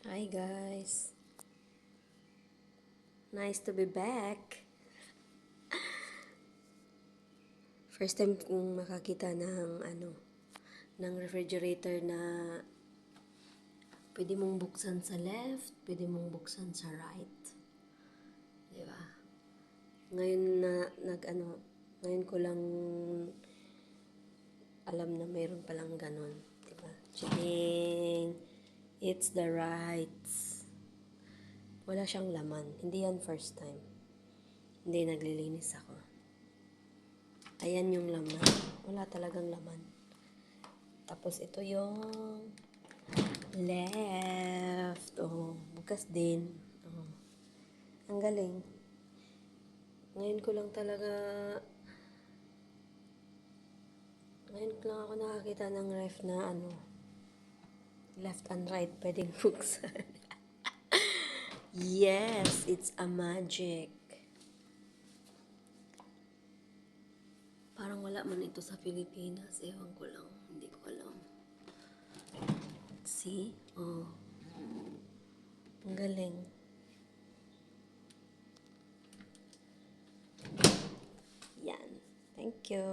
Hi guys, nice to be back. First time kong makakita ng refrigerator na pwede mong buksan sa left, pwede mong buksan sa right. 'Di ba? Ngayon ngayon ko lang alam na mayroon palang ganun, 'di ba? Ching, it's the rights. Wala siyang laman. Hindi yan first time. Hindi naglilinis ako. Ayan yung laman. Wala talagang laman. Tapos ito yung left. Oh, bukas din. Oh. Ang galing. Ngayon ko lang talaga ngayon ko lang ako nakakita ng ref na left and right pwedeng buksan. Yes, it's a magic. Parang wala man ito sa Pilipinas. Ewan ko lang. Hindi ko alam. See? Oh. Ang galing. Yan. Thank you.